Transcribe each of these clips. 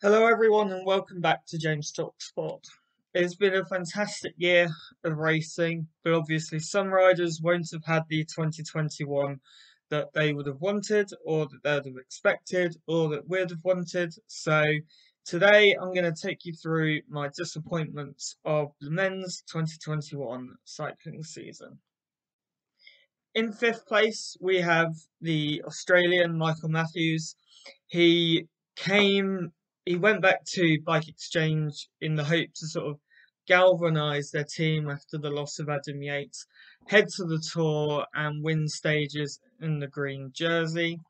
Hello, everyone, and welcome back to James Talk Sport. It's been a fantastic year of racing, but obviously, some riders won't have had the 2021 that they would have wanted, or that they'd have expected, or that we'd have wanted. So, today I'm going to take you through my disappointments of the men's 2021 cycling season. In fifth place, we have the Australian Michael Matthews. He came, he went back to Bike Exchange in the hope to sort of galvanise their team after the loss of Adam Yates, head to the Tour and win stages in the green jersey,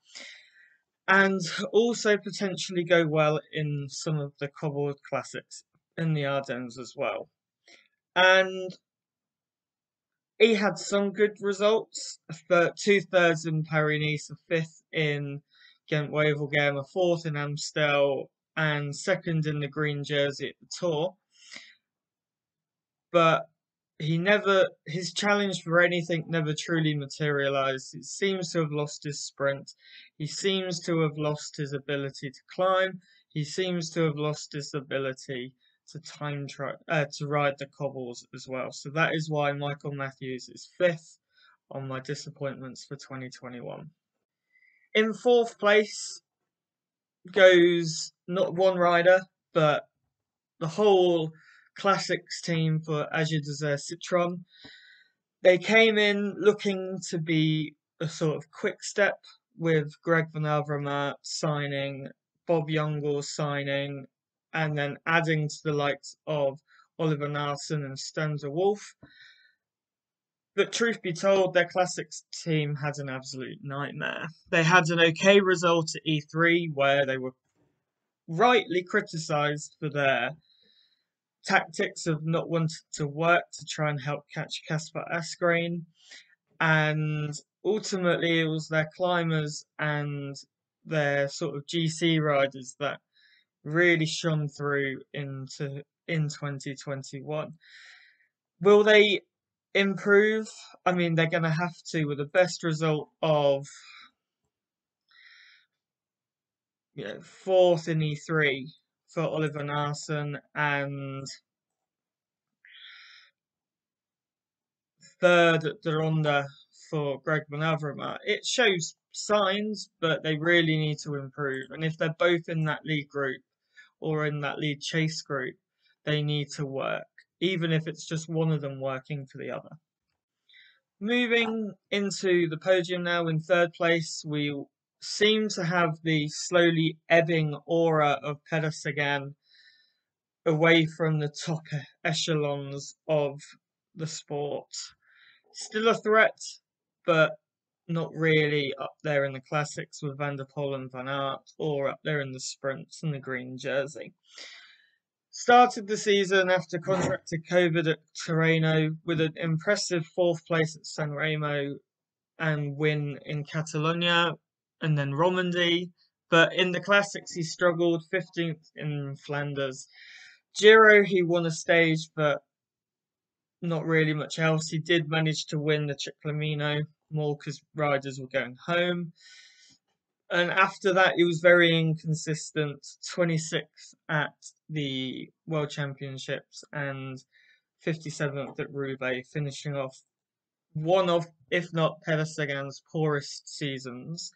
and also potentially go well in some of the cobbled classics in the Ardennes as well. And he had some good results, but 2/3 in Paris-Nice, a fifth in Ghent-Wevelgem, a fourth in Amstel, and second in the green jersey at the Tour. But his challenge for anything never truly materialised. He seems to have lost his sprint. He seems to have lost his ability to climb. He seems to have lost his ability to to ride the cobbles as well. So that is why Michael Matthews is fifth on my disappointments for 2021. In fourth place goes not one rider, but the whole classics team for AG2R Citron. They came in looking to be a sort of quick step with Greg Van Avermaet signing, Bob Youngall signing, and then adding to the likes of Oliver Naesen and Stanza Wolf. But truth be told, their classics team had an absolute nightmare. They had an okay result at E3 where they were rightly criticised for their tactics of not wanting to work to try and help catch Casper Asgreen. And ultimately, it was their climbers and their sort of GC riders that really shone through in 2021. Will they improve? I mean, they're going to have to with the best result of fourth in E3 for Oliver Naesen and third at the Ronda for Greg Van Avermaet. It shows signs, but they really need to improve. And if they're both in that lead group or in that lead chase group, they need to work, even if it's just one of them working for the other. Moving into the podium now in third place, we seem to have the slowly ebbing aura of Peter Sagan away from the top echelons of the sport. Still a threat, but not really up there in the classics with Van der Poel and Van Aert, or up there in the sprints and the green jersey. Started the season after contracted COVID at Tirreno with an impressive fourth place at San Remo and win in Catalonia and then Romandy. But in the classics, he struggled, 15th in Flanders. Giro, he won a stage, but not really much else. He did manage to win the Ciclamino more because riders were going home. And after that, he was very inconsistent. 26th at the World Championships and 57th at Roubaix, finishing off one of, if not Peter Sagan's poorest seasons.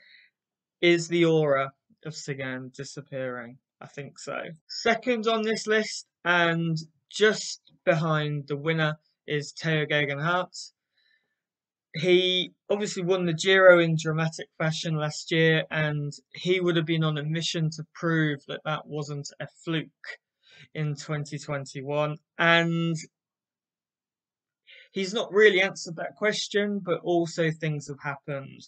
Is the aura of Sagan disappearing? I think so. Second on this list, and just behind the winner, is Tao Geoghegan Hart. He obviously won the Giro in dramatic fashion last year, and he would have been on a mission to prove that that wasn't a fluke in 2021. And he's not really answered that question, but also things have happened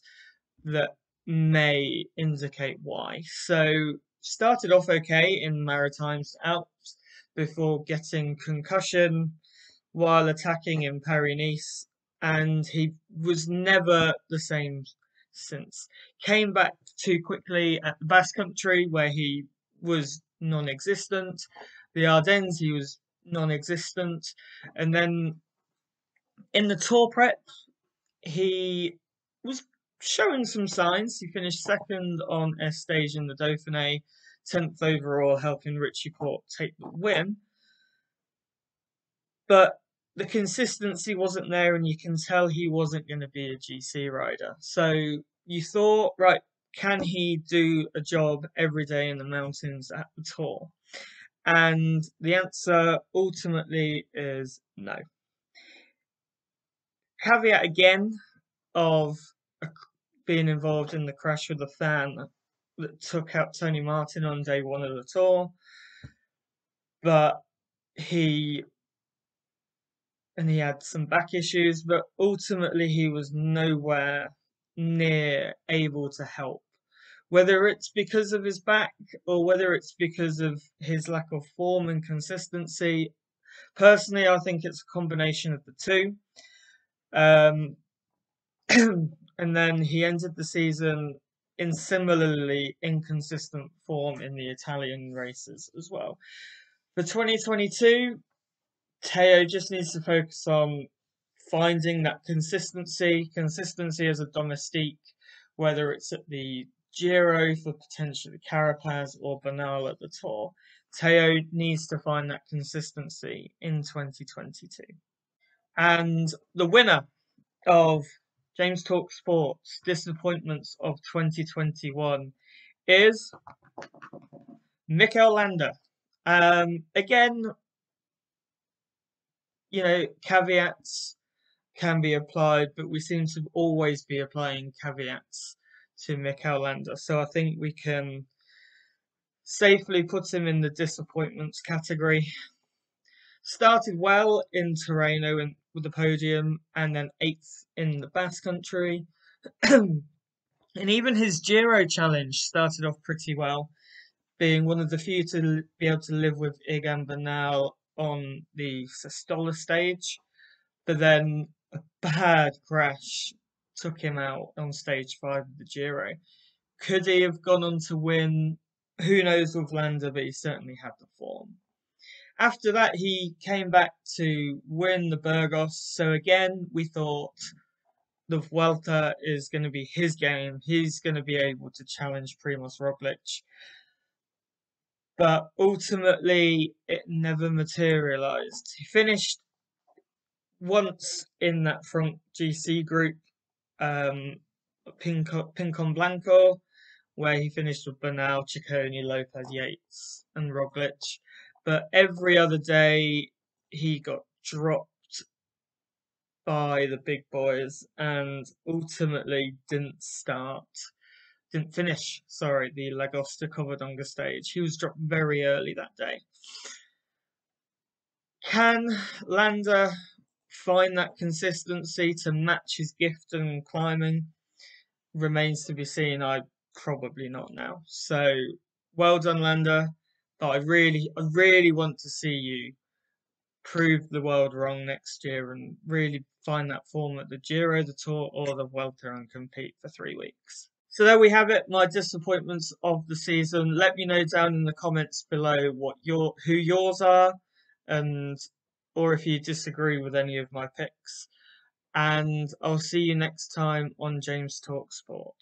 that may indicate why. So, started off okay in Maritimes Alps before getting concussion while attacking in Paris-Nice, and he was never the same since. Came back too quickly at the Basque Country, where he was non-existent. The Ardennes, he was non-existent, and then in the Tour Prep, he was showing some signs. He finished second on a stage in the Dauphiné, 10th overall, helping Richie Port take the win. But the consistency wasn't there, and you can tell he wasn't going to be a GC rider. So you thought, right, can he do a job every day in the mountains at the Tour? And the answer ultimately is no. Caveat again of being involved in the crash with a fan that took out Tony Martin on day one of the Tour, but he had some back issues, but ultimately he was nowhere near able to help. Whether it's because of his back or whether it's because of his lack of form and consistency, personally, I think it's a combination of the two. Um, and then he ended the season in similarly inconsistent form in the Italian races as well. For 2022, Tao just needs to focus on finding that consistency as a domestique, whether it's at the Giro for potentially Carapaz or Bernal at the Tour. Tao needs to find that consistency in 2022. And the winner of James Talk Sports Disappointments of 2021 is Mikel Landa. Again, caveats can be applied, but we seem to always be applying caveats to Mikel Landa. So I think we can safely put him in the disappointments category. Started well in Tirreno with the podium, and then 8th in the Basque Country. And even his Giro challenge started off pretty well, being one of the few to be able to live with Egan Bernal on the Sestola stage. But then a bad crash took him out on stage 5 of the Giro. Could he have gone on to win? Who knows with Landa, but he certainly had the form. After that, he came back to win the Burgos. So again, we thought the Vuelta is going to be his game. He's going to be able to challenge Primož Roglič. But ultimately, it never materialized. He finished once in that front GC group, Pincon Blanco, where he finished with Bernal, Ciccone, Lopez, Yates, and Roglič. But every other day, he got dropped by the big boys and ultimately didn't finish, the Lagosta Covadonga stage. He was dropped very early that day. Can Landa find that consistency to match his gift in climbing? Remains to be seen. Probably not now. So well done, Landa. But I really want to see you prove the world wrong next year and really find that form at the Giro, the Tour, or the Vuelta and compete for 3 weeks. So there we have it, my disappointments of the season. Let me know down in the comments below who yours are, or if you disagree with any of my picks. And I'll see you next time on James Talk Sport.